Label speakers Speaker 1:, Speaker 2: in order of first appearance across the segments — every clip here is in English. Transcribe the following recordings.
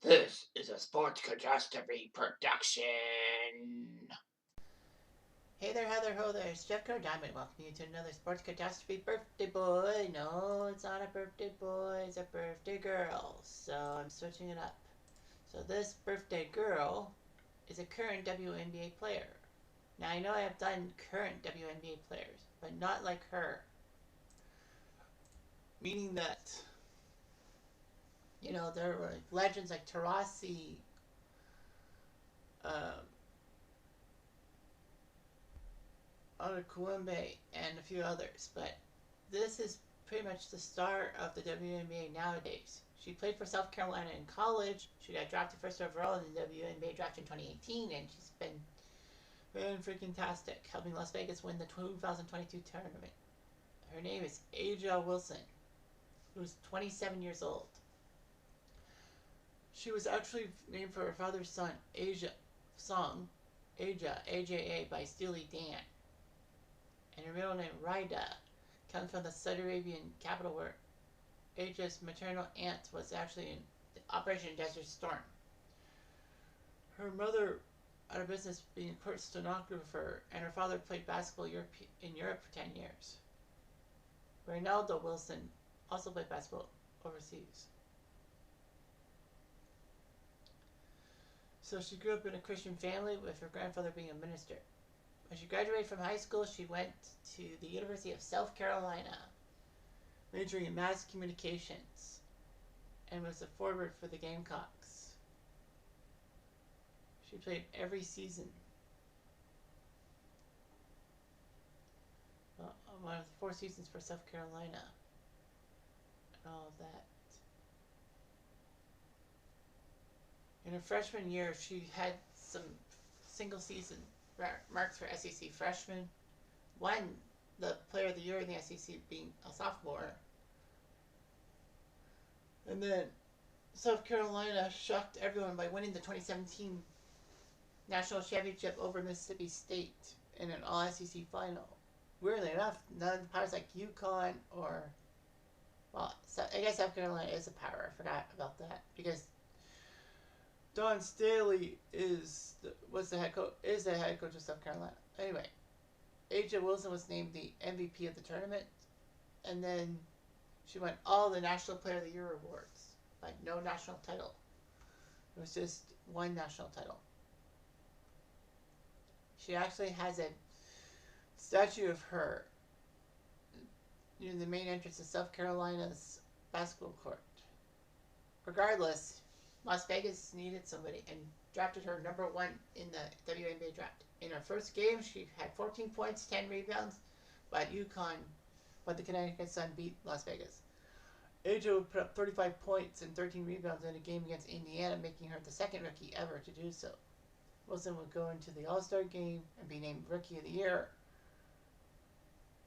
Speaker 1: This is a Sports Catastrophe production.
Speaker 2: Hey there, Heather, ho there, it's Jeff Diamond welcoming you to another Sports Catastrophe birthday boy. No, it's not a birthday boy, it's a birthday girl. So I'm switching it up. So this birthday girl is a current WNBA player. Now I know I have done current WNBA players, but not like her. Meaning that, there were legends like Tarasi, um, Aug8, and a few others, but this is pretty much the star of the WNBA nowadays. She played for South Carolina in college. She got drafted first overall in the WNBA draft in 2018, and she's been very freaking tastic, helping Las Vegas win the 2022 tournament. Her name is Aug8 Wilson, who's 27 years old. She was actually named for her father's son, Asia, song, Aja, AJA, by Steely Dan. And her middle name, Raida, comes from the Saudi Arabian capital where Aja's maternal aunt was actually in Operation Desert Storm. Her mother out of business being a court stenographer, and her father played basketball in Europe for 10 years. Ronaldo Wilson also played basketball overseas. So she grew up in a Christian family with her grandfather being a minister. When she graduated from high school, she went to the University of South Carolina, majoring in mass communications, and was a forward for the Gamecocks. She played every season. One of the 4 seasons for South Carolina, and all of that. In her freshman year, she had some single season marks for SEC freshman. Won the Player of the Year in the SEC being a sophomore. And then South Carolina shocked everyone by winning the 2017 National Championship over Mississippi State in an All-SEC final. Weirdly enough, none of the powers like UConn or... Well, I guess South Carolina is a power. I forgot about that. Because Dawn Staley is the head coach of South Carolina. Anyway, Aja Wilson was named the MVP of the tournament, and then she won all the National Player of the Year awards, but no national title. It was just one national title. She actually has a statue of her near the main entrance of South Carolina's basketball court. Regardless, Las Vegas needed somebody and drafted her number 1 in the WNBA draft. In her first game, she had 14 points, 10 rebounds, but the Connecticut Sun beat Las Vegas. Aja would put up 35 points and 13 rebounds in a game against Indiana, making her the second rookie ever to do so. Wilson would go into the All-Star game and be named Rookie of the Year.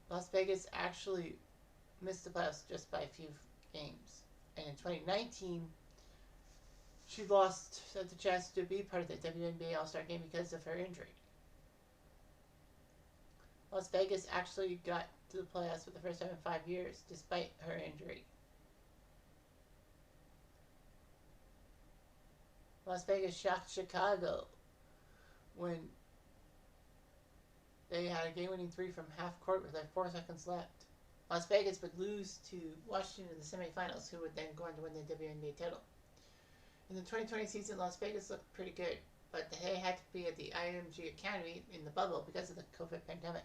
Speaker 2: Las Vegas actually missed the playoffs just by a few games. And in 2019, she lost the chance to be part of the WNBA All-Star game because of her injury. Las Vegas actually got to the playoffs for the first time in 5 years, despite her injury. Las Vegas shocked Chicago when they had a game-winning 3 from half court with like 4 seconds left. Las Vegas would lose to Washington in the semifinals, who would then go on to win the WNBA title. In the 2020 season, Las Vegas looked pretty good, but they had to be at the IMG Academy in the bubble because of the COVID pandemic.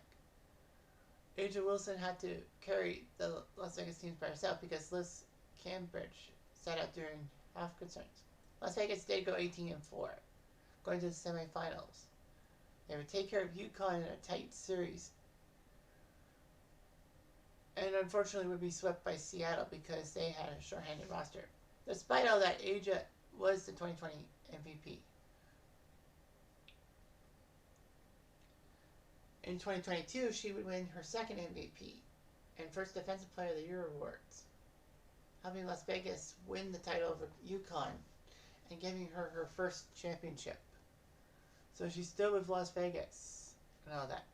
Speaker 2: Aja Wilson had to carry the Las Vegas teams by herself because Liz Cambridge sat out during health concerns. Las Vegas did go 18-4, going to the semifinals. They would take care of UConn in a tight series, and unfortunately would be swept by Seattle because they had a short-handed roster. Despite all that, Aja was the 2020 MVP. In 2022, she would win her second MVP and first Defensive Player of the Year awards, helping Las Vegas win the title over UConn and giving her her first championship. So she's still with Las Vegas and all that.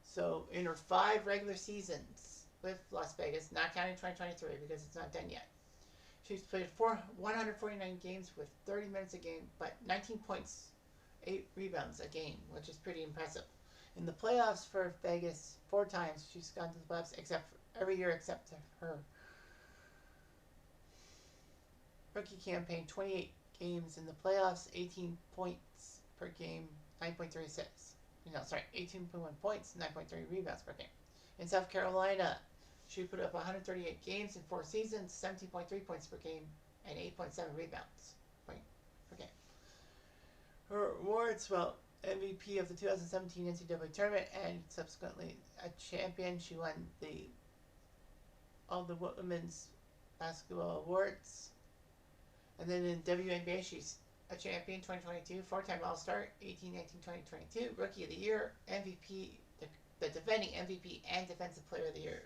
Speaker 2: So in her 5 regular seasons with Las Vegas, not counting 2023 because it's not done yet, She's played 149 games with 30 minutes a game, but 19 points, 8 rebounds a game, which is pretty impressive. In the playoffs for Vegas, 4 times she's gone to the playoffs, every year except her rookie campaign. 28 games in the playoffs, 18 points per game, 9.36. No, sorry, 18.1 points, 9.3 rebounds per game. In South Carolina, she put up 138 games in 4 seasons, 17.3 points per game, and 8.7 rebounds per game. Her awards, well, MVP of the 2017 NCAA tournament and subsequently a champion. She won all the women's basketball awards. And then in WNBA, she's a champion 2022, 4-time All-Star, 18, 19, 20, 22, Rookie of the Year, MVP, the defending MVP and Defensive Player of the Year.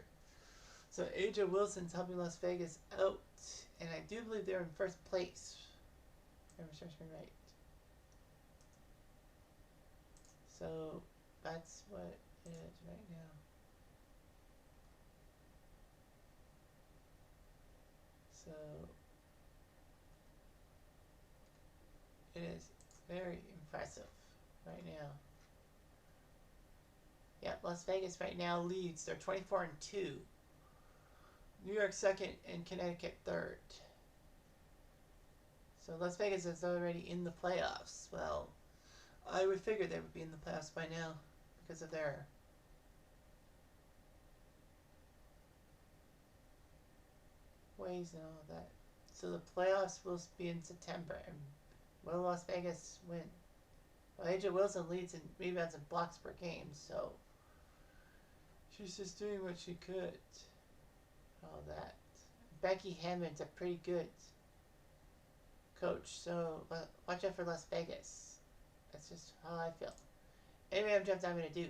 Speaker 2: So Aja Wilson's helping Las Vegas out, and I do believe they're in first place. If I search me right. So that's what it is right now. So it is very impressive right now. Yeah, Las Vegas right now leads. They're 24-2. New York second and Connecticut third. So Las Vegas is already in the playoffs. Well, I would figure they would be in the playoffs by now because of their ways and all of that. So the playoffs will be in September. And will Las Vegas win? Well, Aja Wilson leads in rebounds and blocks per game, so she's just doing what she could. All that. Becky Hammond's a pretty good coach, so watch out for Las Vegas. That's just how I feel. Anyway, I'm going to do.